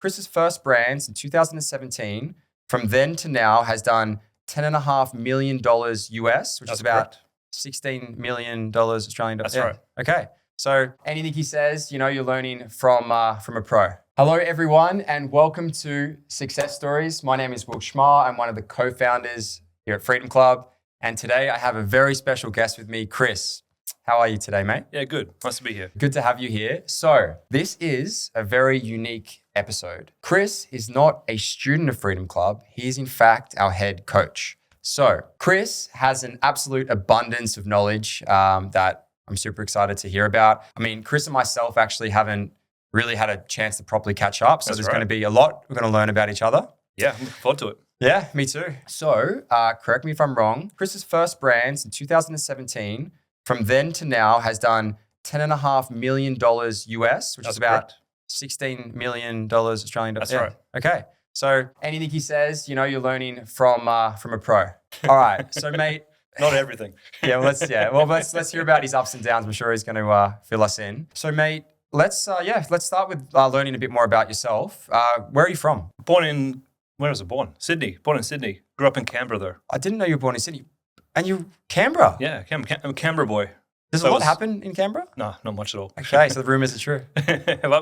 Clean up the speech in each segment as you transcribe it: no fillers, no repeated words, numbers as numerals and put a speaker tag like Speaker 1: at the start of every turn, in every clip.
Speaker 1: Chris's first brands in 2017. From then to now has done $10.5 million US, which is about $16 million Australian dollars.
Speaker 2: That's right.
Speaker 1: Okay. So anything he says, you're learning from a pro. Hello, everyone, and welcome to Success Stories. My name is Will Schmar. I'm one of the co-founders here at Freedom Club. And today I have a very special guest with me, Chris. How are you today, mate?
Speaker 2: Yeah, good. Nice to be here.
Speaker 1: Good to have you here. So this is a very unique episode. Chris is not a student of Freedom Club. He is in fact our head coach. So Chris has an absolute abundance of knowledge that I'm super excited to hear about. I mean, Chris and myself actually haven't really had a chance to properly catch up. So there's going to be a lot we're going to learn about each other.
Speaker 2: Yeah, I'm looking forward to it.
Speaker 1: Yeah, me too. So correct me if I'm wrong. Chris's first brands in 2017. From then to now has done $10.5 million US, which is about $16 million Australian dollars.
Speaker 2: That's right.
Speaker 1: Okay. So anything he says, you're learning from a pro. All right. So mate.
Speaker 2: Not everything.
Speaker 1: Let's hear about his ups and downs. I'm sure he's going to fill us in. So mate, let's start with learning a bit more about yourself. Where are you from?
Speaker 2: Where was I born? Sydney. Born in Sydney. Grew up in Canberra though.
Speaker 1: I didn't know you were born in Sydney. And you're Canberra?
Speaker 2: Yeah, I'm a Canberra boy.
Speaker 1: Does a lot happen in Canberra?
Speaker 2: No, not much at all.
Speaker 1: Okay, so the rumours are true.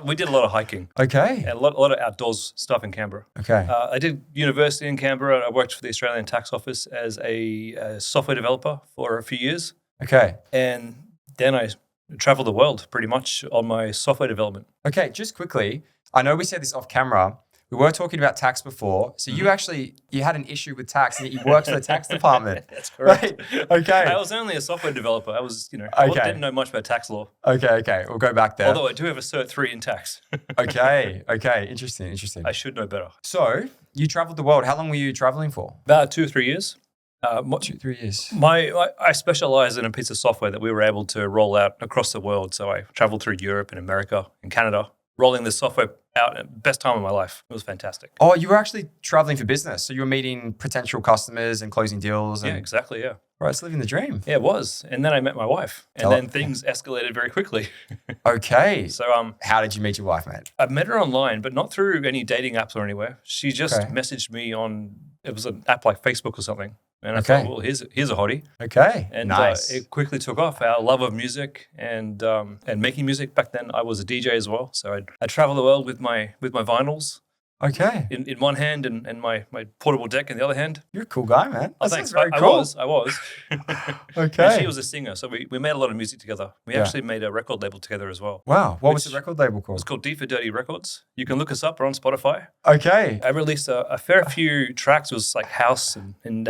Speaker 2: We did a lot of hiking.
Speaker 1: Okay.
Speaker 2: And a lot of outdoors stuff in Canberra.
Speaker 1: Okay.
Speaker 2: I did university in Canberra. I worked for the Australian Tax Office as a software developer for a few years.
Speaker 1: Okay.
Speaker 2: And then I traveled the world pretty much on my software development.
Speaker 1: Okay, just quickly, I know we said this off camera. We were talking about tax before. So you had an issue with tax and you worked for the tax department.
Speaker 2: That's correct.
Speaker 1: Right? Okay.
Speaker 2: I was only a software developer. I was, I didn't know much about tax law.
Speaker 1: Okay. We'll go back there.
Speaker 2: Although I do have a Cert 3 in tax.
Speaker 1: Okay. Interesting.
Speaker 2: I should know better.
Speaker 1: So you traveled the world. How long were you traveling for?
Speaker 2: About 2 or 3 years.
Speaker 1: 2-3 years.
Speaker 2: I specialize in a piece of software that we were able to roll out across the world. So I traveled through Europe and America and Canada, rolling this software out at best time of my life. It was fantastic.
Speaker 1: Oh, you were actually traveling for business. So you were meeting potential customers and closing deals.
Speaker 2: Yeah, exactly. Yeah.
Speaker 1: Right. It's living the dream.
Speaker 2: Yeah, it was. And then I met my wife and then things escalated very quickly.
Speaker 1: Okay.
Speaker 2: So
Speaker 1: how did you meet your wife, mate?
Speaker 2: I met her online, but not through any dating apps or anywhere. She just messaged me it was an app like Facebook or something. And I thought, well, here's a hottie.
Speaker 1: Okay,
Speaker 2: and
Speaker 1: nice.
Speaker 2: It quickly took off. Our love of music and making music. Back then, I was a DJ as well, so I travel the world with my vinyls.
Speaker 1: Okay.
Speaker 2: In one hand and my portable deck in the other hand.
Speaker 1: You're a cool guy, man.
Speaker 2: Oh, thanks.
Speaker 1: Very cool.
Speaker 2: I was.
Speaker 1: Okay.
Speaker 2: And she was a singer, so we made a lot of music together. We actually made a record label together as well.
Speaker 1: Wow. What was the record label called?
Speaker 2: It was called D for Dirty Records. You can look us up. We're on Spotify.
Speaker 1: Okay.
Speaker 2: I released a fair few tracks. It was like house and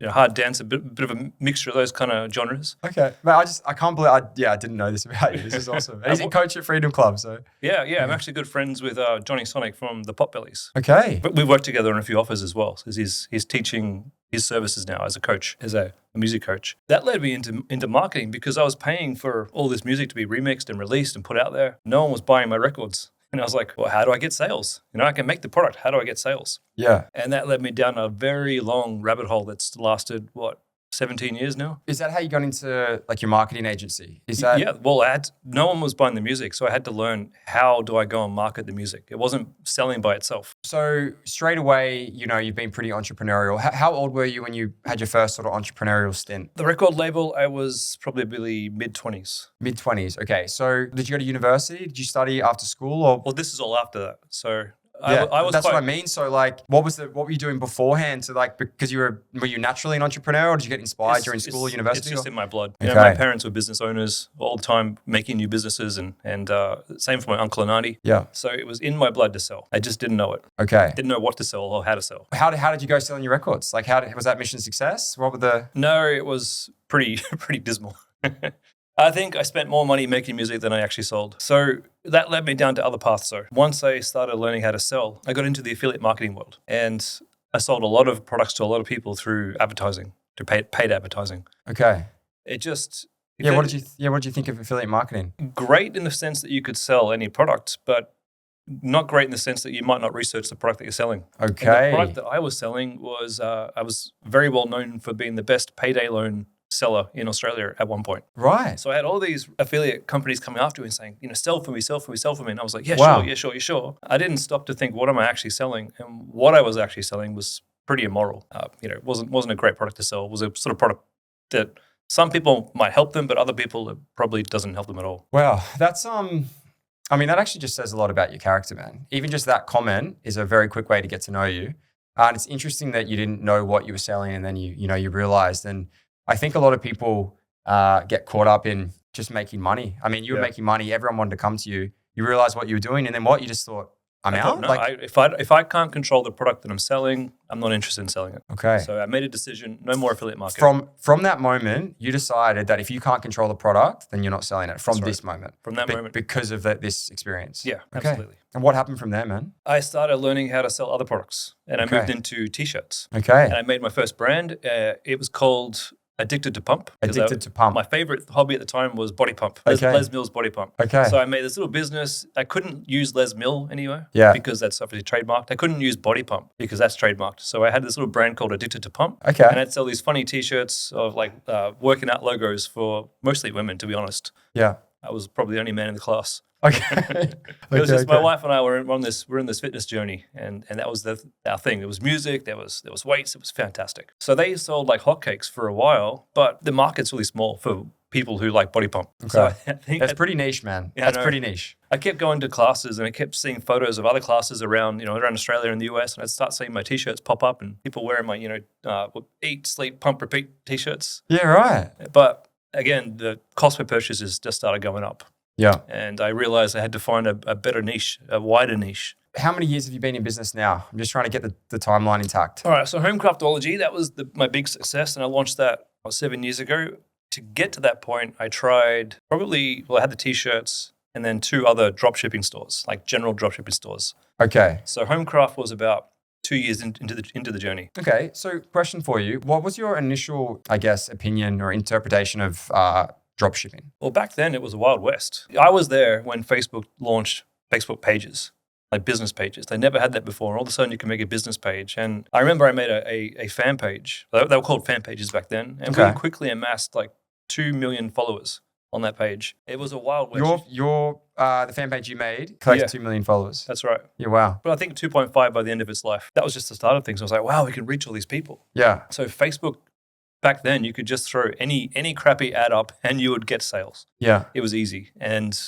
Speaker 2: hard dance, a bit of a mixture of those kind of genres.
Speaker 1: Okay. But I can't believe, I didn't know this about you. This is awesome. He's a coach at Freedom Club, so.
Speaker 2: Yeah. I'm actually good friends with Johnny Sonic from the Potbellies.
Speaker 1: Okay.
Speaker 2: But we've worked together on a few offers as well. So he's teaching his services now as a coach, as a music coach. That led me into marketing because I was paying for all this music to be remixed and released and put out there. No one was buying my records. And I was like, well, how do I get sales? I can make the product. How do I get sales?
Speaker 1: Yeah.
Speaker 2: And that led me down a very long rabbit hole that's lasted, 17 years now.
Speaker 1: Is that how you got into like your marketing agency? Is that?
Speaker 2: Yeah. Well, no one was buying the music. So I had to learn, how do I go and market the music? It wasn't selling by itself.
Speaker 1: So straight away, you've been pretty entrepreneurial. How old were you when you had your first sort of entrepreneurial stint?
Speaker 2: The record label, I was probably mid-20s.
Speaker 1: Mid-20s. Okay. So did you go to university? Did you study after school or?
Speaker 2: Well, this is all after that. So
Speaker 1: that's what I mean. So like, what were you doing beforehand? So like, because were you naturally an entrepreneur or did you get inspired during school or university?
Speaker 2: It's just in my blood.
Speaker 1: Okay.
Speaker 2: My parents were business owners all the time, making new businesses and same for my uncle and auntie.
Speaker 1: Yeah.
Speaker 2: So it was in my blood to sell. I just didn't know it.
Speaker 1: Okay.
Speaker 2: Didn't know what to sell or how to sell.
Speaker 1: How did you go selling your records? Like was that mission success? What were the?
Speaker 2: No, it was pretty dismal. I think I spent more money making music than I actually sold. So that led me down to other paths. So once I started learning how to sell, I got into the affiliate marketing world. And I sold a lot of products to a lot of people through advertising, to paid advertising.
Speaker 1: Okay.
Speaker 2: It just...
Speaker 1: What did you think of affiliate marketing?
Speaker 2: Great in the sense that you could sell any product, but not great in the sense that you might not research the product that you're selling.
Speaker 1: Okay.
Speaker 2: And the product that I was selling was, I was very well known for being the best payday loan seller in Australia at one point.
Speaker 1: Right.
Speaker 2: So I had all these affiliate companies coming after me and saying, sell for me, sell for me, sell for me. And I was like, yeah,
Speaker 1: Wow.
Speaker 2: sure, yeah, sure. I didn't stop to think, what am I actually selling? And what I was actually selling was pretty immoral. It wasn't a great product to sell. It was a sort of product that some people might help them, but other people, it probably doesn't help them at all.
Speaker 1: Wow. That's, that actually just says a lot about your character, man. Even just that comment is a very quick way to get to know you. And it's interesting that you didn't know what you were selling and then you realized. And I think a lot of people get caught up in just making money. I mean, you were making money. Everyone wanted to come to you. You realized what you were doing. And then what? You just thought, I'm out?
Speaker 2: If I can't control the product that I'm selling, I'm not interested in selling it.
Speaker 1: Okay.
Speaker 2: So I made a decision, no more affiliate marketing.
Speaker 1: From that moment, you decided that if you can't control the product, then you're not selling it from this moment.
Speaker 2: From that moment.
Speaker 1: Because of this experience.
Speaker 2: Yeah,
Speaker 1: okay.
Speaker 2: Absolutely.
Speaker 1: And what happened from there, man?
Speaker 2: I started learning how to sell other products and I moved into t-shirts.
Speaker 1: Okay.
Speaker 2: And I made my first brand. It was called Addicted to Pump.
Speaker 1: Addicted to Pump.
Speaker 2: My favorite hobby at the time was body pump.
Speaker 1: Okay.
Speaker 2: Les Mill's body pump.
Speaker 1: Okay.
Speaker 2: So I made this little business. I couldn't use Les Mill anywhere because that's obviously trademarked. I couldn't use body pump because that's trademarked. So I had this little brand called Addicted to Pump.
Speaker 1: Okay.
Speaker 2: And I'd sell these funny t-shirts of working out logos for mostly women, to be honest.
Speaker 1: Yeah.
Speaker 2: I was probably the only man in the class.
Speaker 1: Okay.
Speaker 2: It was just my wife and I were in this fitness journey, and that was our thing. There was music, there was weights, it was fantastic. So they sold like hotcakes for a while, but the market's really small for people who like body pump.
Speaker 1: Okay.
Speaker 2: So I think
Speaker 1: that's pretty niche, man.
Speaker 2: Yeah,
Speaker 1: that's pretty niche.
Speaker 2: I kept going to classes and I kept seeing photos of other classes around Australia and the US, and I'd start seeing my t-shirts pop up and people wearing my eat, sleep, pump, repeat t-shirts.
Speaker 1: Yeah, right.
Speaker 2: But again, the cost per purchases just started going up.
Speaker 1: Yeah.
Speaker 2: And I realized I had to find a better niche, a wider niche.
Speaker 1: How many years have you been in business now? I'm just trying to get the timeline intact.
Speaker 2: All right. So Home Craftology, that was my big success. And I launched that 7 years ago. To get to that point, I tried I had the t-shirts and then 2 other drop shipping stores, like general drop shipping stores.
Speaker 1: Okay.
Speaker 2: So Homecraft was about 2 years into the journey.
Speaker 1: Okay. So question for you. What was your initial, opinion or interpretation of drop shipping?
Speaker 2: Well, back then it was a Wild West. I was there when Facebook launched Facebook pages, like business pages. They never had that before. All of a sudden you can make a business page. And I remember I made a fan page. They were called fan pages back then. And we quickly amassed like 2 million followers on that page. It was a Wild West.
Speaker 1: The fan page you made collected 2 million followers.
Speaker 2: That's right.
Speaker 1: Yeah, wow.
Speaker 2: But I think 2.5 by the end of its life. That was just the start of things. I was like, wow, we can reach all these people.
Speaker 1: Yeah.
Speaker 2: So Facebook, back then, you could just throw any crappy ad up and you would get sales.
Speaker 1: Yeah.
Speaker 2: It was easy. And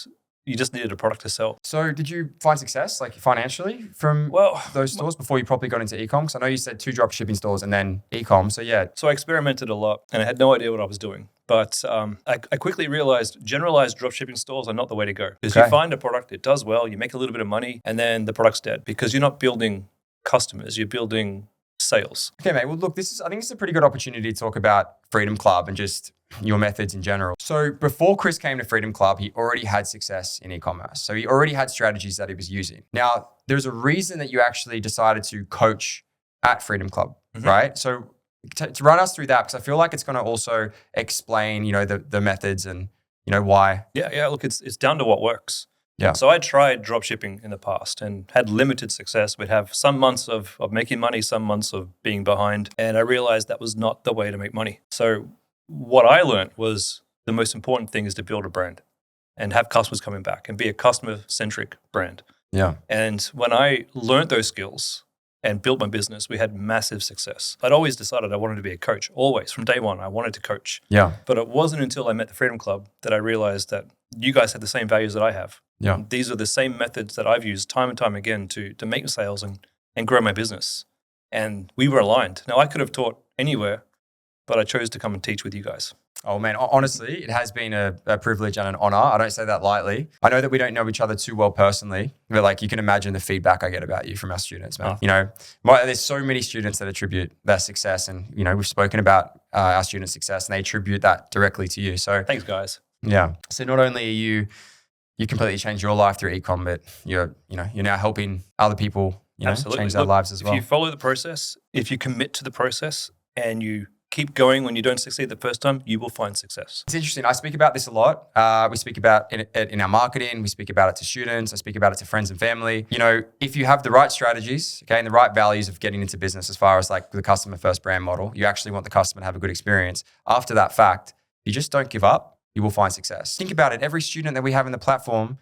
Speaker 2: you just needed a product to sell.
Speaker 1: So did you find success, like financially, from those stores before you properly got into ecom? Because I know you said 2 drop shipping stores and then ecom. So yeah.
Speaker 2: So I experimented a lot and I had no idea what I was doing. But I quickly realized generalized drop shipping stores are not the way to go. Because you find a product, it does well, you make a little bit of money, and then the product's dead. Because you're not building customers, you're building sales.
Speaker 1: Okay, mate. Well, look, I think it's a pretty good opportunity to talk about Freedom Club and just your methods in general. So before Chris came to Freedom Club, he already had success in e-commerce. So he already had strategies that he was using. Now, there's a reason that you actually decided to coach at Freedom Club, right? So to run us through that, because I feel like it's going to also explain, the methods and, why.
Speaker 2: Yeah. Look, it's down to what works.
Speaker 1: Yeah.
Speaker 2: So I tried drop shipping in the past and had limited success. We'd have some months of making money, some months of being behind. And I realized that was not the way to make money. So what I learned was the most important thing is to build a brand and have customers coming back and be a customer-centric brand.
Speaker 1: Yeah.
Speaker 2: And when I learned those skills and built my business, we had massive success. I'd always decided I wanted to be a coach, always. From day one, I wanted to coach.
Speaker 1: Yeah.
Speaker 2: But it wasn't until I met the Freedom Club that I realized that you guys have the same values that I have.
Speaker 1: Yeah.
Speaker 2: These are the same methods that I've used time and time again to make sales and grow my business. And we were aligned. Now, I could have taught anywhere, but I chose to come and teach with you guys.
Speaker 1: Oh, man. Honestly, it has been a privilege and an honor. I don't say that lightly. I know that we don't know each other too well personally, but you can imagine the feedback I get about you from our students, man. There's so many students that attribute their success and, we've spoken about our students' success and they attribute that directly to you. So
Speaker 2: thanks, guys.
Speaker 1: Yeah. So not only are you completely changed your life through ecom, but you're now helping other people, change their lives as well.
Speaker 2: If you follow the process, if you commit to the process and you keep going when you don't succeed the first time, you will find success.
Speaker 1: It's interesting. I speak about this a lot. We speak about it in our marketing. We speak about it to students. I speak about it to friends and family. You know, if you have the right strategies, okay, and the right values of getting into business as far as like the customer first brand model, you actually want the customer to have a good experience. After that fact, you just don't give up. You will find success. Think about it. Every student that we have in the platform,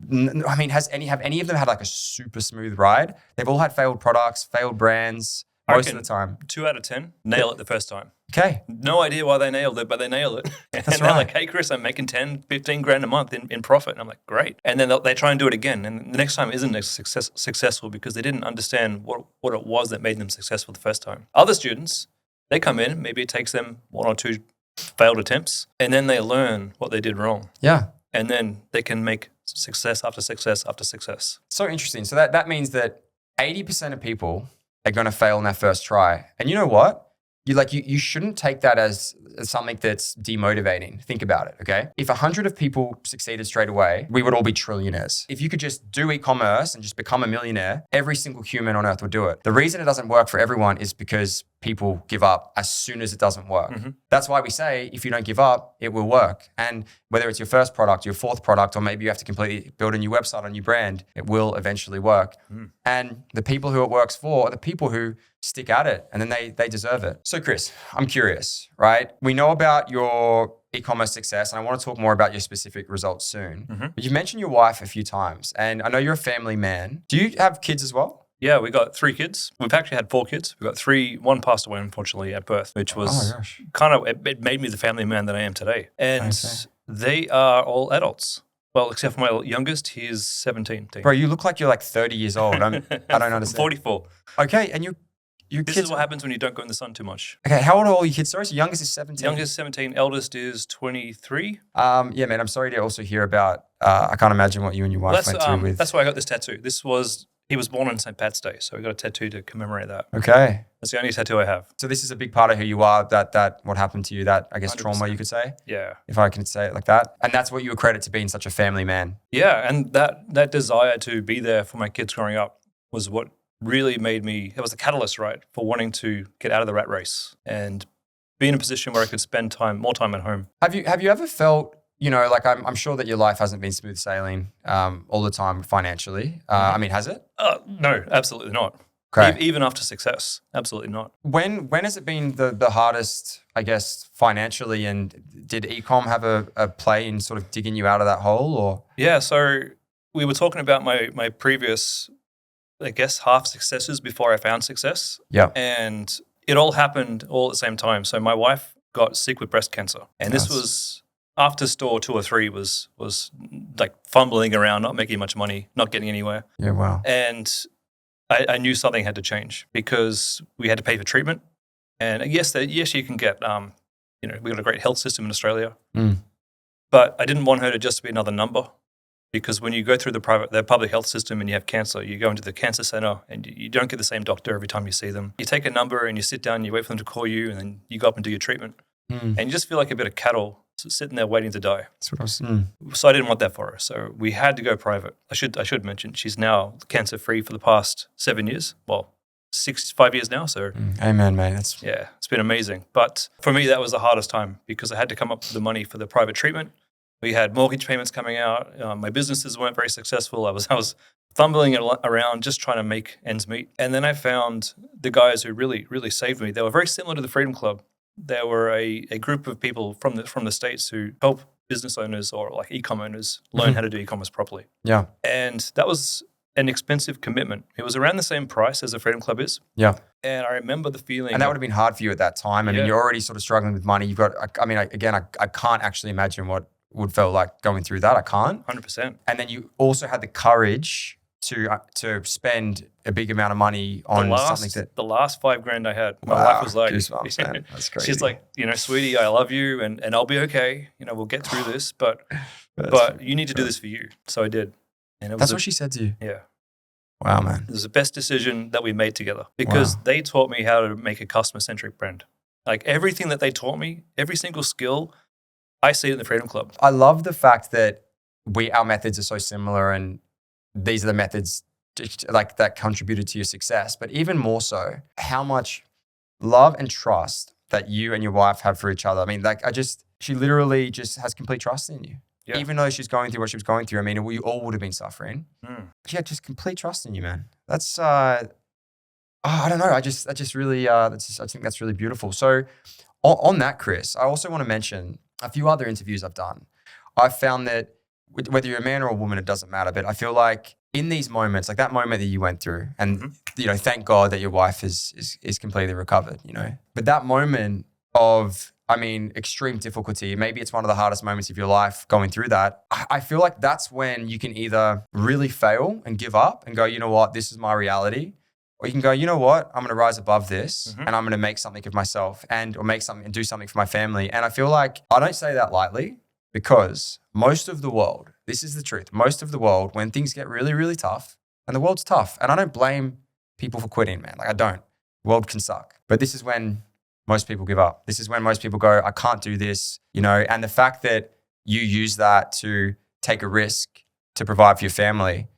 Speaker 1: I mean, have any of them had like a super smooth ride? They've all had failed products, failed brands most of the time.
Speaker 2: 2 out of 10 nail it the first time.
Speaker 1: Okay.
Speaker 2: No idea why they nailed it, but they nail it.
Speaker 1: That's
Speaker 2: and they're like, hey, Chris, I'm making 10, 15 grand a month in profit. And I'm like, great. And then they try and do it again. And the next time isn't as successful because they didn't understand what it was that made them successful the first time. Other students, they come in, maybe it takes them 1 or 2 failed attempts, and then they learn what they did wrong.
Speaker 1: Yeah.
Speaker 2: And then they can make success after success after success.
Speaker 1: So interesting. So that means that 80% of people are going to fail on their first try. And you know what? You shouldn't take that as something that's demotivating. Think about it, okay? If 100 of people succeeded straight away, we would all be trillionaires. If you could just do e-commerce and just become a millionaire, every single human on earth would do it. The reason it doesn't work for everyone is because people give up as soon as it doesn't work. Mm-hmm. That's why we say, if you don't give up, it will work. And whether it's your first product, your fourth product, or maybe you have to completely build a new website, a new brand, it will eventually work. Mm. And the people who it works for are the people who stick at it, and then they deserve it. So Chris, I'm curious, right? We know about your e-commerce success, and I want to talk more about your specific results soon. Mm-hmm. But you mentioned your wife a few times, and I know you're a family man. Do you have kids as well?
Speaker 2: Yeah, we got 3 kids. We've actually had 4 kids. We got 3. One passed away, unfortunately, at birth, which was kind of, it made me the family man that I am today. And they are all adults. Well, except for my youngest, he is 17.
Speaker 1: Bro, you look like you're like 30 years old. I don't understand.
Speaker 2: 44.
Speaker 1: Okay, and your
Speaker 2: this
Speaker 1: kids
Speaker 2: is what happens when you don't go in the sun too much.
Speaker 1: Okay, how old are all your kids? Sorry, so youngest is 17.
Speaker 2: Youngest is 17, eldest is 23.
Speaker 1: Yeah, man, I'm sorry to also hear about, I can't imagine what you and your wife went through with.
Speaker 2: That's why I got this tattoo. He was born on St. Pat's Day, so I got a tattoo to commemorate that.
Speaker 1: Okay.
Speaker 2: That's the only tattoo I have.
Speaker 1: So this is a big part of who you are, that what happened to you, that I guess 100%. Trauma, you could say?
Speaker 2: Yeah.
Speaker 1: If I can say it like that. And that's what you accredit to being such a family man.
Speaker 2: Yeah, and that desire to be there for my kids growing up was what really made me, it was the catalyst, right, for wanting to get out of the rat race and be in a position where I could spend more time at home.
Speaker 1: Have you ever felt, you know, like I'm sure that your life hasn't been smooth sailing all the time financially. I mean, has it?
Speaker 2: No, absolutely not.
Speaker 1: Okay.
Speaker 2: Even after success, absolutely not.
Speaker 1: When has it been the hardest, I guess, financially? And did ecom have a play in sort of digging you out of that hole? Or
Speaker 2: yeah, so we were talking about my previous, I guess, half successes before I found success.
Speaker 1: Yeah,
Speaker 2: and it all happened all at the same time. So my wife got sick with breast cancer, and this was after store 2 or 3 was like fumbling around, not making much money, not getting anywhere.
Speaker 1: Yeah, wow.
Speaker 2: And I knew something had to change because we had to pay for treatment. And yes, you can get, we got a great health system in Australia. Mm. But I didn't want her to just be another number, because when you go through the public health system and you have cancer, you go into the cancer center and you don't get the same doctor every time you see them. You take a number and you sit down and you wait for them to call you, and then you go up and do your treatment. Mm. And you just feel like a bit of cattle sitting there waiting to die.
Speaker 1: That's what I was.
Speaker 2: So I didn't want that for her. So we had to go private. I should mention she's now cancer-free for the past 7 years. Well, 5 years now. So
Speaker 1: amen, mate.
Speaker 2: It's been amazing. But for me, that was the hardest time because I had to come up with the money for the private treatment. We had mortgage payments coming out. My businesses weren't very successful. I was fumbling around just trying to make ends meet. And then I found the guys who really, really saved me. They were very similar to the Freedom Club. There were a group of people from the States who help business owners or like e-com owners learn how to do e-commerce properly.
Speaker 1: Yeah.
Speaker 2: And that was an expensive commitment. It was around the same price as the Freedom Club is.
Speaker 1: Yeah.
Speaker 2: And I remember the feeling.
Speaker 1: And that would have been hard for you at that time. I mean, you're already sort of struggling with money. You've got, I can't actually imagine what would feel like going through that. I can't.
Speaker 2: 100%.
Speaker 1: And then you also had the courage to spend a big amount of money on something that
Speaker 2: the last $5,000 I had, my wife was like,
Speaker 1: goosebumps, man. That's crazy.
Speaker 2: She's like, sweetie, I love you and I'll be okay. We'll get through this, but you need to do this for you. So I did. And
Speaker 1: that's what she said to you.
Speaker 2: Yeah.
Speaker 1: Wow, man.
Speaker 2: It was the best decision that we made together because they taught me how to make a customer-centric brand. Like everything that they taught me, every single skill, I see it in the Freedom Club.
Speaker 1: I love the fact that our methods are so similar, and these are the methods like that contributed to your success. But even more so, how much love and trust that you and your wife have for each other. I mean, like she literally just has complete trust in you.
Speaker 2: Yeah.
Speaker 1: Even though she's going through what she was going through. I mean, we all would have been suffering. She had just complete trust in you, man. That's, I don't know. I just really, I think that's really beautiful. So on that, Chris, I also want to mention a few other interviews I've done. I've found that whether you're a man or a woman, it doesn't matter. But I feel like in these moments, like that moment that you went through, and thank God that your wife is completely recovered. But that moment of, I mean, extreme difficulty, maybe it's one of the hardest moments of your life going through that. I feel like that's when you can either really fail and give up and go, you know what, this is my reality. Or you can go, you know what, I'm going to rise above this and I'm going to make something of myself or make something and do something for my family. And I feel like I don't say that lightly because most of the world, this is the truth, most of the world, when things get really, really tough, and the world's tough, and I don't blame people for quitting, man. Like I don't. The world can suck. But this is when most people give up. This is when most people go, I can't do this, and the fact that you use that to take a risk to provide for your family,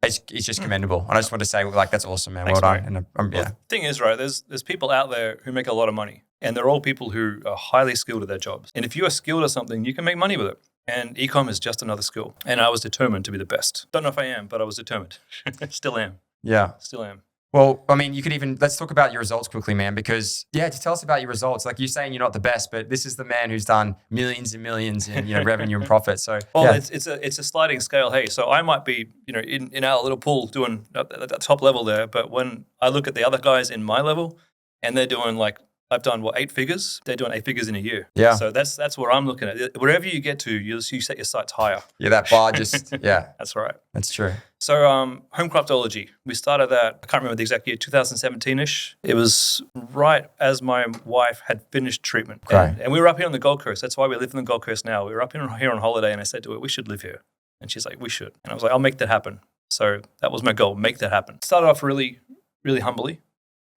Speaker 1: it's just commendable. And I just want to say, like, that's awesome, man.
Speaker 2: Thanks,
Speaker 1: well done. And
Speaker 2: The thing is, right, there's people out there who make a lot of money, and they're all people who are highly skilled at their jobs. And if you are skilled at something, you can make money with it. And ecom is just another skill. And I was determined to be the best. Don't know if I am, but I was determined. Still am.
Speaker 1: Yeah.
Speaker 2: Still am.
Speaker 1: Well, I mean, let's talk about your results quickly, man, because just tell us about your results. Like you're saying you're not the best, but this is the man who's done millions and millions in, revenue and profit. So,
Speaker 2: it's a sliding scale. Hey, so I might be, in our little pool doing at the top level there, but when I look at the other guys in my level and they're doing I've done 8 figures. They're doing 8 figures in a year.
Speaker 1: Yeah.
Speaker 2: So that's where I'm looking at. Wherever you get to, you set your sights higher.
Speaker 1: Yeah, that bar just,
Speaker 2: That's right.
Speaker 1: That's true.
Speaker 2: So Home Craftology, we started that, I can't remember the exact year, 2017-ish. It was right as my wife had finished treatment.
Speaker 1: Right.
Speaker 2: And we were up here on the Gold Coast. That's why we live in the Gold Coast now. We were up here on holiday and I said to her, we should live here. And she's like, we should. And I was like, I'll make that happen. So that was my goal, make that happen. Started off really, really humbly.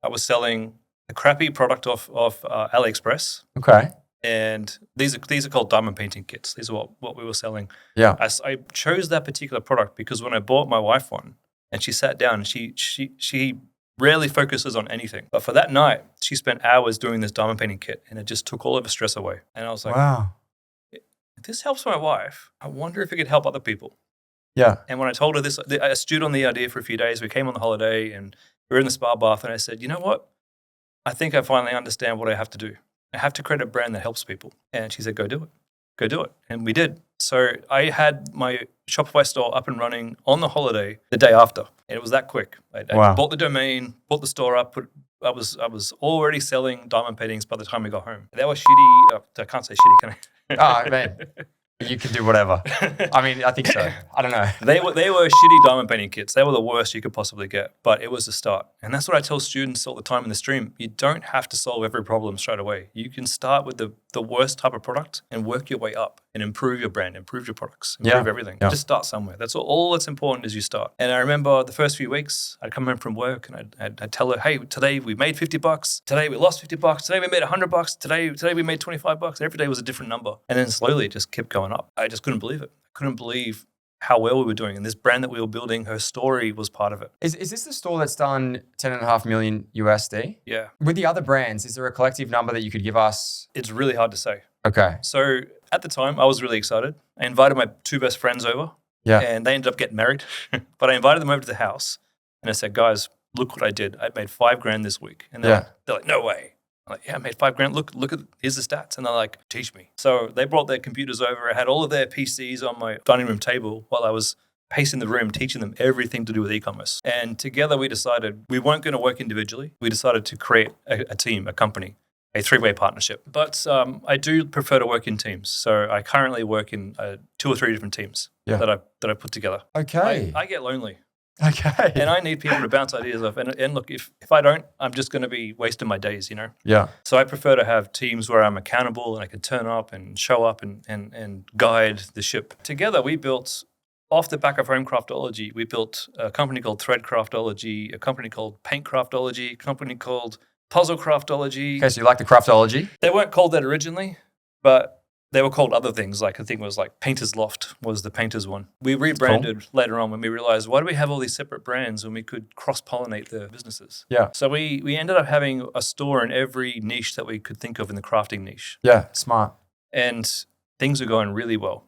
Speaker 2: I was selling a crappy product off AliExpress.
Speaker 1: Okay.
Speaker 2: And these are called diamond painting kits. These are what we were selling.
Speaker 1: Yeah.
Speaker 2: I chose that particular product because when I bought my wife one and she sat down and she rarely focuses on anything. But for that night, she spent hours doing this diamond painting kit and it just took all of her stress away. And I was like,
Speaker 1: wow,
Speaker 2: if this helps my wife, I wonder if it could help other people.
Speaker 1: Yeah.
Speaker 2: And when I told her this, I stewed on the idea for a few days. We came on the holiday and we were in the spa bath and I said, you know what? I think I finally understand what I have to do. I have to create a brand that helps people. And she said, go do it. Go do it. And we did. So I had my Shopify store up and running on the holiday the day after. And it was that quick. I bought the domain, bought the store up. I was already selling diamond paintings by the time we got home. They were shitty. I can't say shitty, can I?
Speaker 1: Oh, man. You can do whatever. I mean, I think so. I don't know.
Speaker 2: They were shitty diamond painting kits. They were the worst you could possibly get, but it was a start. And that's what I tell students all the time in the stream. You don't have to solve every problem straight away. You can start with the worst type of product and work your way up and improve your brand, improve your products, improve everything. Just start somewhere. That's all that's important is you start. And I remember the first few weeks, I'd come home from work and I'd tell her, hey, today we made $50. Today we lost $50. Today we made $100. Today we made $25. Every day was a different number. And then slowly it just kept going up. I just couldn't believe it. I couldn't believe how well we were doing. And this brand that we were building, her story was part of it.
Speaker 1: Is this the store that's done 10.5 million USD?
Speaker 2: Yeah.
Speaker 1: With the other brands, is there a collective number that you could give us?
Speaker 2: It's really hard to say.
Speaker 1: Okay.
Speaker 2: So at the time, I was really excited. I invited my 2 best friends over.
Speaker 1: Yeah.
Speaker 2: And they ended up getting married. But I invited them over to the house. And I said, guys, look what I did. I made $5,000 this week. And they're like, no way. I'm like, yeah, I made $5,000. Look at, here's the stats. And they're like, teach me. So they brought their computers over. I had all of their PCs on my dining room table while I was pacing the room, teaching them everything to do with e-commerce. And together we decided we weren't going to work individually. We decided to create a team, a company, a 3-way partnership. But I do prefer to work in teams. So I currently work in 2 or 3 different teams that I put together.
Speaker 1: Okay.
Speaker 2: I get lonely.
Speaker 1: Okay.
Speaker 2: And I need people to bounce ideas off. And look, if I don't, I'm just going to be wasting my days,
Speaker 1: Yeah.
Speaker 2: So I prefer to have teams where I'm accountable and I can turn up and show up and guide the ship. Together, we built, off the back of Home Craftology, we built a company called Thread Craftology, a company called Paint Craftology, a company called Puzzle Craftology.
Speaker 1: Okay, so you like the Craftology?
Speaker 2: They weren't called that originally, but They were called other things. Like I think it was like Painter's Loft was the Painter's one. We rebranded later on when we realized, why do we have all these separate brands when we could cross-pollinate the businesses?
Speaker 1: Yeah.
Speaker 2: So we ended up having a store in every niche that we could think of in the crafting niche.
Speaker 1: Yeah, smart.
Speaker 2: And things were going really well.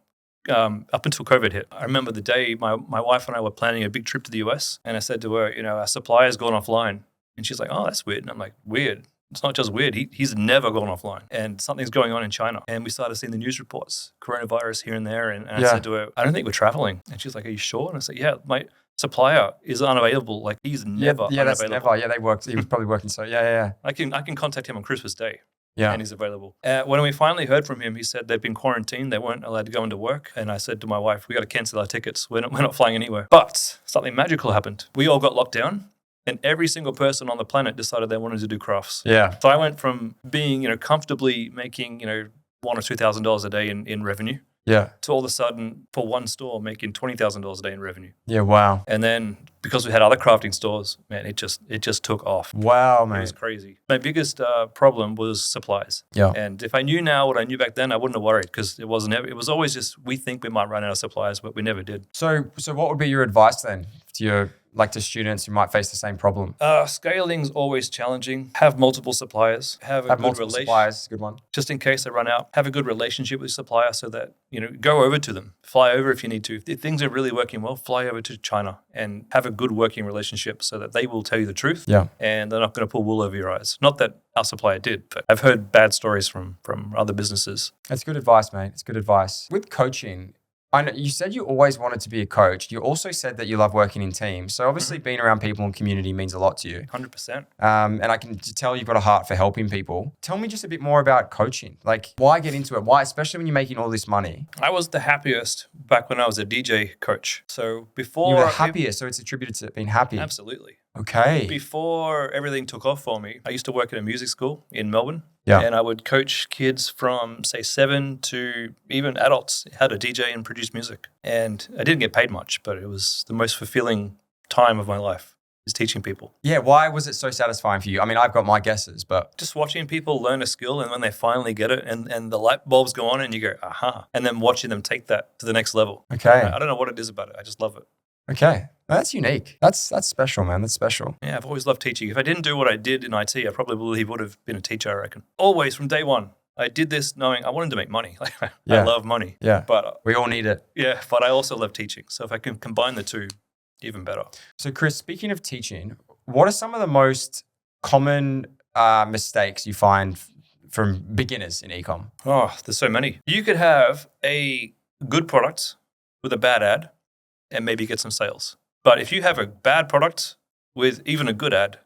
Speaker 2: Up until COVID hit. I remember the day my wife and I were planning a big trip to the US, and I said to her, our supplier's gone offline. And she's like, oh, that's weird. And I'm like, weird? It's not just weird. He's never gone offline. And something's going on in China. And we started seeing the news reports, coronavirus here and there. And I said to her, I don't think we're traveling. And she's like, are you sure? And I said, yeah, my supplier is unavailable. Like he's never unavailable.
Speaker 1: That's never. Yeah, they worked. He was probably working. So yeah.
Speaker 2: I can contact him on Christmas Day.
Speaker 1: Yeah.
Speaker 2: And he's available. When we finally heard from him, he said they've been quarantined. They weren't allowed to go into work. And I said to my wife, we got to cancel our tickets. We're not flying anywhere. But something magical happened. We all got locked down. And every single person on the planet decided they wanted to do crafts.
Speaker 1: Yeah.
Speaker 2: So I went from being, comfortably making, $1,000 or $2,000 a day in revenue.
Speaker 1: Yeah.
Speaker 2: To all of a sudden, for one store, making $20,000 a day in revenue.
Speaker 1: Yeah. Wow.
Speaker 2: And then because we had other crafting stores, man, it just took off.
Speaker 1: Wow, man.
Speaker 2: It was crazy. My biggest problem was supplies.
Speaker 1: Yeah.
Speaker 2: And if I knew now what I knew back then, I wouldn't have worried because it was always just, we think we might run out of supplies, but we never did.
Speaker 1: So what would be your advice then to students who might face the same problem?
Speaker 2: Scaling's always challenging. Have multiple suppliers. Have multiple
Speaker 1: suppliers. Good one.
Speaker 2: Just in case they run out. Have a good relationship with your supplier so that, go over to them. Fly over if you need to. If things are really working well, fly over to China and have a good working relationship so that they will tell you the truth.
Speaker 1: Yeah.
Speaker 2: And they're not going to pull wool over your eyes. Not that our supplier did, but I've heard bad stories from other businesses.
Speaker 1: That's good advice, mate. It's good advice. With coaching, I know you said you always wanted to be a coach. You also said that you love working in teams. So obviously being around people and community means a lot to you.
Speaker 2: 100%.
Speaker 1: And I can tell you've got a heart for helping people. Tell me just a bit more about coaching. Like why get into it? Why, especially when you're making all this money?
Speaker 2: I was the happiest back when I was a DJ coach. So before...
Speaker 1: You were the happiest, so it's attributed to being happy.
Speaker 2: Absolutely.
Speaker 1: Okay.
Speaker 2: Before everything took off for me, I used to work at a music school in Melbourne.
Speaker 1: Yeah.
Speaker 2: And I would coach kids from, say, 7 to even adults how to DJ and produce music. And I didn't get paid much, but it was the most fulfilling time of my life is teaching people.
Speaker 1: Yeah. Why was it so satisfying for you? I mean, I've got my guesses, but...
Speaker 2: Just watching people learn a skill and when they finally get it and the light bulbs go on and you go, aha. And then watching them take that to the next level.
Speaker 1: Okay.
Speaker 2: I don't know what it is about it. I just love it.
Speaker 1: Okay. That's unique. That's special, man. That's special.
Speaker 2: Yeah, I've always loved teaching. If I didn't do what I did in IT, I probably would have been a teacher, I reckon. Always from day one. I did this knowing I wanted to make money. I love money.
Speaker 1: Yeah.
Speaker 2: But
Speaker 1: we all need it.
Speaker 2: Yeah, but I also love teaching. So if I can combine the two, even better.
Speaker 1: So Chris, speaking of teaching, what are some of the most common mistakes you find from beginners in ecom?
Speaker 2: Oh, there's so many. You could have a good product with a bad ad and maybe get some sales. But if you have a bad product with even a good ad,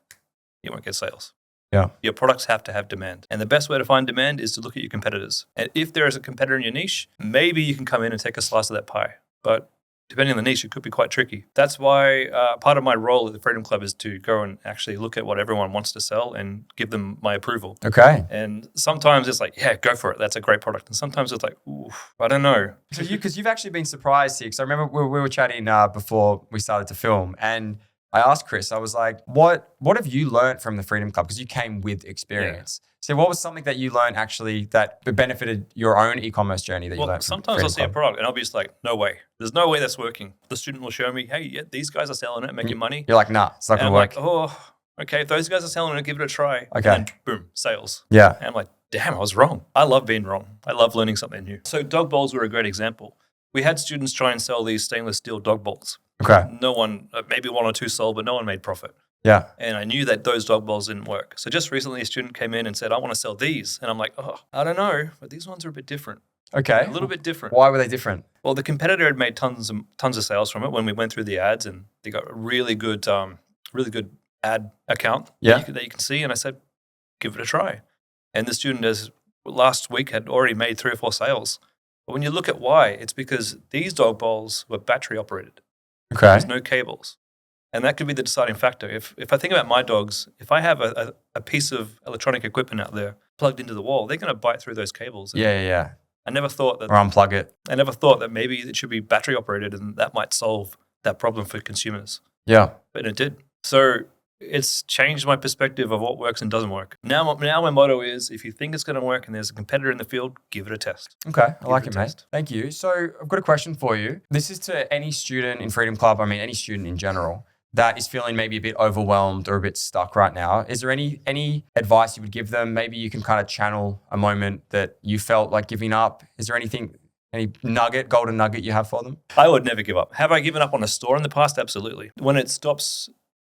Speaker 2: you won't get sales.
Speaker 1: Yeah.
Speaker 2: Your products have to have demand. And the best way to find demand is to look at your competitors. And if there is a competitor in your niche, maybe you can come in and take a slice of that pie. But depending on the niche, it could be quite tricky. That's why part of my role at the Freedom Club is to go and actually look at what everyone wants to sell and give them my approval.
Speaker 1: Okay.
Speaker 2: And sometimes it's like, yeah, go for it. That's a great product. And sometimes it's like, ooh, I don't know.
Speaker 1: So because you've actually been surprised here. Because I remember we were chatting before we started to film, and I asked Chris, I was like, what have you learned from the Freedom Club? Because you came with experience. Yeah. So what was something that you learned actually that benefited your own e-commerce journey that you learned from
Speaker 2: sometimes
Speaker 1: Freedom
Speaker 2: I'll see a
Speaker 1: Club?
Speaker 2: product and I'll be just like, no way. There's no way that's working. The student will show me, hey, yeah, these guys are selling it and making money.
Speaker 1: You're like, nah, it's not going to work.
Speaker 2: Like, oh, okay, if those guys are selling it, give it a try.
Speaker 1: Okay.
Speaker 2: And then, boom, sales.
Speaker 1: Yeah.
Speaker 2: And I'm like, damn, I was wrong. I love being wrong. I love learning something new. So dog bowls were a great example. We had students try and sell these stainless steel dog bowls.
Speaker 1: Okay.
Speaker 2: No one, maybe 1 or 2 sold, but no one made profit.
Speaker 1: Yeah.
Speaker 2: And I knew that those dog bowls didn't work. So just recently a student came in and said, I want to sell these. And I'm like, oh, I don't know, but these ones are a bit different.
Speaker 1: Okay.
Speaker 2: A little bit different.
Speaker 1: Why were they different?
Speaker 2: Well, the competitor had made tons of sales from it when we went through the ads, and they got a really good ad account that you can see. And I said, give it a try. And the student last week had already made 3 or 4 sales. But when you look at why, it's because these dog bowls were battery operated.
Speaker 1: Okay.
Speaker 2: There's no cables. And that could be the deciding factor. If I think about my dogs, if I have a piece of electronic equipment out there plugged into the wall, they're going to bite through those cables.
Speaker 1: Yeah.
Speaker 2: I never thought that.
Speaker 1: Or unplug it.
Speaker 2: I never thought that maybe it should be battery operated and that might solve that problem for consumers.
Speaker 1: Yeah.
Speaker 2: But it did. So it's changed my perspective of what works and doesn't work. Now my motto is, if you think it's going to work and there's a competitor in the field, give it a test.
Speaker 1: Okay, I like it, mate. Thank you. So I've got a question for you. This is to any student in Freedom Club, any student in general that is feeling maybe a bit overwhelmed or a bit stuck right now. Is there any advice you would give them? Maybe you can kind of channel a moment that you felt like giving up. Is there any golden nugget you have for them?
Speaker 2: I would never give up. Have I given up on a store in the past? Absolutely. When it stops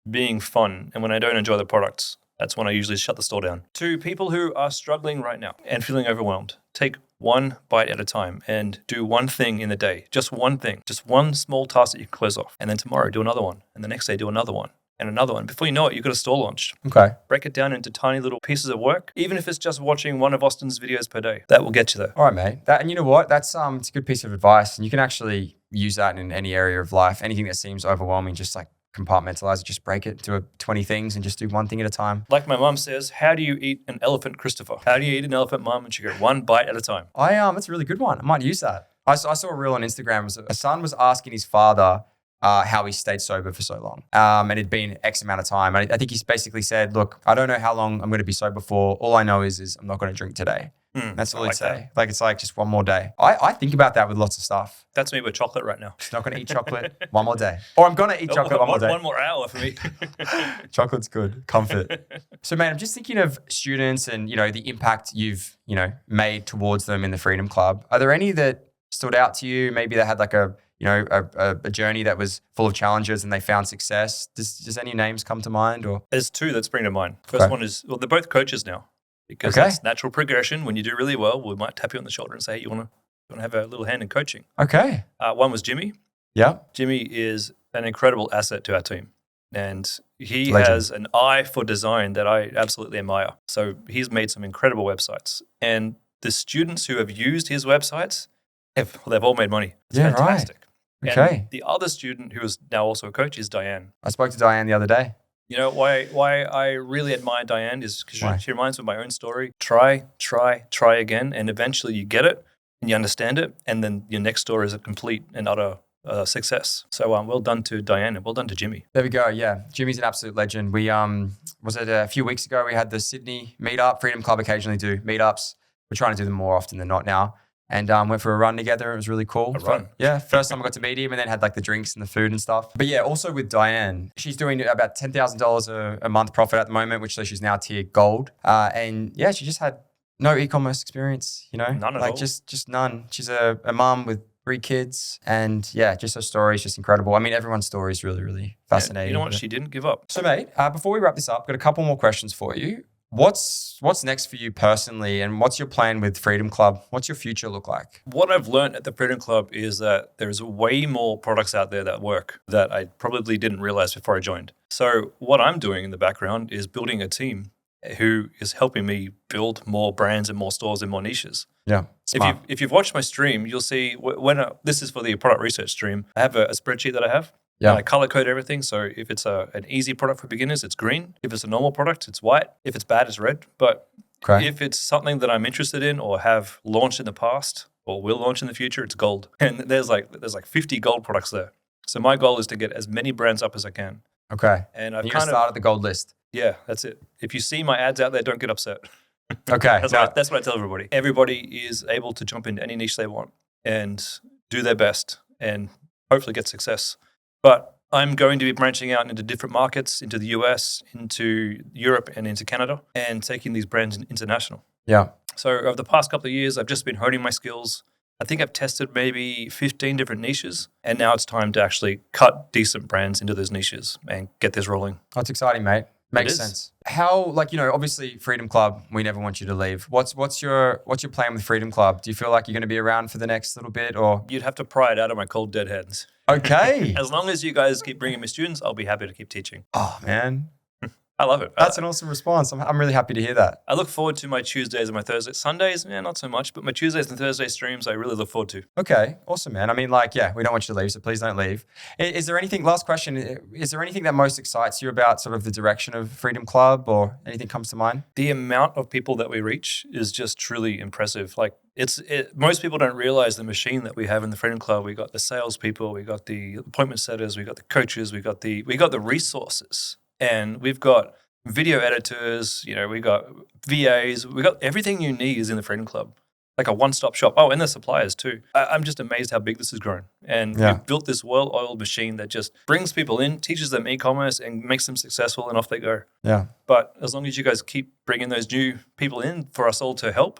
Speaker 2: being fun and when I don't enjoy the products, that's when I usually shut the store down. To people who are struggling right now and feeling overwhelmed, take one bite at a time and do one thing in the day. Just one thing, just one small task that you can close off. And then tomorrow do another one. And the next day do another one and another one. Before you know it, you've got a store launched.
Speaker 1: Okay.
Speaker 2: Break it down into tiny little pieces of work. Even if it's just watching one of Austin's videos per day, that will get you there.
Speaker 1: All right, mate. And you know what? That's it's a good piece of advice. And you can actually use that in any area of life. Anything that seems overwhelming, just like compartmentalize it, just break it to 20 things and just do one thing at a time.
Speaker 2: Like my mum says, how do you eat an elephant, Christopher? How do you eat an elephant, Mum? And she go, one bite at a time.
Speaker 1: That's a really good one. I might use that. I saw a reel on Instagram. A son was asking his father how he stayed sober for so long. And it'd been X amount of time. I think he's basically said, look, I don't know how long I'm going to be sober for. All I know is I'm not going to drink today. That's all he'd say. Like, it's like just one more day. I think about that with lots of stuff.
Speaker 2: That's me with chocolate right now.
Speaker 1: Not going to eat chocolate one more day. Or I'm going to eat chocolate one more day.
Speaker 2: One more hour for me.
Speaker 1: Chocolate's good. Comfort. So, man, I'm just thinking of students and, the impact you've, made towards them in the Freedom Club. Are there any that stood out to you? Maybe they had like a journey that was full of challenges and they found success. Does any names come to mind? Or
Speaker 2: there's two that spring to mind. First one is, they're both coaches now. Because that's natural progression. When you do really well, we might tap you on the shoulder and say, hey, you want to have a little hand in coaching?
Speaker 1: Okay.
Speaker 2: One was Jimmy.
Speaker 1: Yeah.
Speaker 2: Jimmy is an incredible asset to our team. And he has an eye for design that I absolutely admire. So he's made some incredible websites. And the students who have used his websites, they've all made money. It's fantastic.
Speaker 1: Right. Okay.
Speaker 2: And the other student who is now also a coach is Diane.
Speaker 1: I spoke to Diane the other day.
Speaker 2: You know, why I really admire Diane is because she reminds me of my own story. Try again, and eventually you get it and you understand it, and then your next store is a complete and utter success. So well done to Diane and well done to Jimmy.
Speaker 1: There we go. Yeah, Jimmy's an absolute legend. We was it a few weeks ago? We had the Sydney meetup. Freedom Club occasionally do meetups. We're trying to do them more often than not now. And went for a run together. It was really cool. Yeah, first time I got to meet him and then had like the drinks and the food and stuff. But yeah, also with Diane, she's doing about $10,000 a month profit at the moment, which so she's now tier gold. And yeah, she just had no e-commerce experience,
Speaker 2: None at all.
Speaker 1: Just none. She's a mum with 3 kids. And yeah, just her story is just incredible. I mean, everyone's story is really, really fascinating.
Speaker 2: You know what? She didn't give up.
Speaker 1: So mate, before we wrap this up, I've got a couple more questions for you. What's next for you personally, and what's your plan with Freedom Club? What's your future look like?
Speaker 2: What I've learned at the Freedom Club is that there's way more products out there that work that I probably didn't realize before I joined. So what I'm doing in the background is building a team who is helping me build more brands and more stores and more niches.
Speaker 1: Yeah. Smart.
Speaker 2: If you've watched my stream, you'll see this is for the product research stream. I have a spreadsheet that I have. Yeah. And I color code everything. So if it's an easy product for beginners, it's green. If it's a normal product, it's white. If it's bad, it's red. But if it's something that I'm interested in or have launched in the past or will launch in the future, it's gold. And there's like 50 gold products there. So my goal is to get as many brands up as I can.
Speaker 1: Okay.
Speaker 2: And I've
Speaker 1: kind of started the gold list.
Speaker 2: Yeah, that's it. If you see my ads out there, don't get upset.
Speaker 1: Okay.
Speaker 2: That's what I tell everybody. Everybody is able to jump into any niche they want and do their best and hopefully get success. But I'm going to be branching out into different markets, into the US, into Europe, and into Canada, and taking these brands international.
Speaker 1: Yeah.
Speaker 2: So over the past couple of years, I've just been honing my skills. I think I've tested maybe 15 different niches, and now it's time to actually cut decent brands into those niches and get this rolling.
Speaker 1: That's exciting, mate. Makes sense. How, obviously Freedom Club, we never want you to leave. What's your plan with Freedom Club? Do you feel like you're going to be around for the next little bit, or?
Speaker 2: You'd have to pry it out of my cold dead hands.
Speaker 1: Okay.
Speaker 2: As long as you guys keep bringing me students, I'll be happy to keep teaching.
Speaker 1: Oh, man.
Speaker 2: I love it.
Speaker 1: That's an awesome response. I'm really happy to hear that.
Speaker 2: I look forward to my Tuesdays and my Thursdays. Sundays, not so much, but my Tuesdays and Thursday streams, I really look forward to.
Speaker 1: Okay. Awesome, man. I mean, we don't want you to leave, so please don't leave. Is there anything, last question, is there anything that most excites you about sort of the direction of Freedom Club, or anything comes to mind?
Speaker 2: The amount of people that we reach is just truly impressive. Most people don't realize the machine that we have in the Freedom Club. We got the salespeople, we got the appointment setters, we got the coaches, we got the resources. And we've got video editors, we've got VAs, we've got everything you need is in the Freedom Club. Like a one-stop shop. Oh, and the suppliers too. I'm just amazed how big this has grown. And we've built this well-oiled machine that just brings people in, teaches them e-commerce, and makes them successful, and off they go.
Speaker 1: Yeah.
Speaker 2: But as long as you guys keep bringing those new people in for us all to help,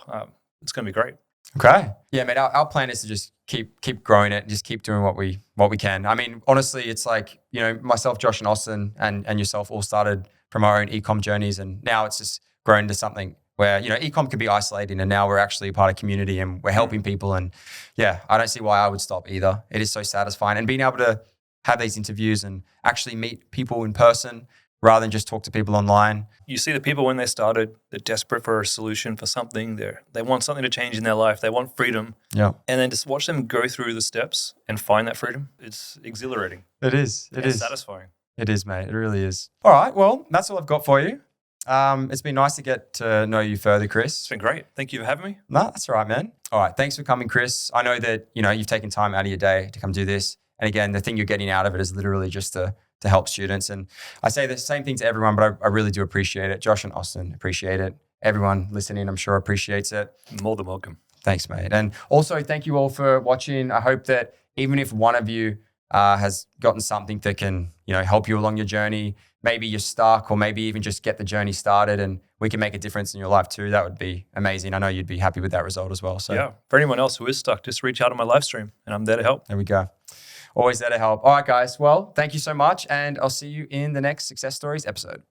Speaker 2: it's going to be great.
Speaker 1: Okay. Yeah, mate. Our plan is to just keep growing it, and just keep doing what we can. I mean, honestly, it's like, myself, Josh, and Austin, and yourself all started from our own ecom journeys, and now it's just grown into something where ecom could be isolating, and now we're actually part of community and we're helping people. And yeah, I don't see why I would stop either. It is so satisfying, and being able to have these interviews and actually meet people in person rather than just talk to people online.
Speaker 2: You see the people when they started, they're desperate for a solution for something. They want something to change in their life. They want freedom.
Speaker 1: Yeah.
Speaker 2: And then just watch them go through the steps and find that freedom. It's exhilarating.
Speaker 1: It is. It is
Speaker 2: satisfying.
Speaker 1: It is, mate. It really is. All right. Well, that's all I've got for you. It's been nice to get to know you further, Chris.
Speaker 2: It's been great. Thank you for having me.
Speaker 1: No, that's all right, man. All right. Thanks for coming, Chris. I know that, you've taken time out of your day to come do this. And again, the thing you're getting out of it is literally just to help students. And I say the same thing to everyone, but I really do appreciate it. Josh and Austin appreciate it. Everyone listening, I'm sure, appreciates it.
Speaker 2: More than welcome.
Speaker 1: Thanks, mate. And also, thank you all for watching. I hope that even if one of you has gotten something that can, help you along your journey, maybe you're stuck, or maybe even just get the journey started and we can make a difference in your life too, that would be amazing. I know you'd be happy with that result as well. So
Speaker 2: yeah, for anyone else who is stuck, just reach out on my live stream and I'm there to help.
Speaker 1: There we go. Always there to help. All right, guys. Well, thank you so much. And I'll see you in the next Success Stories episode.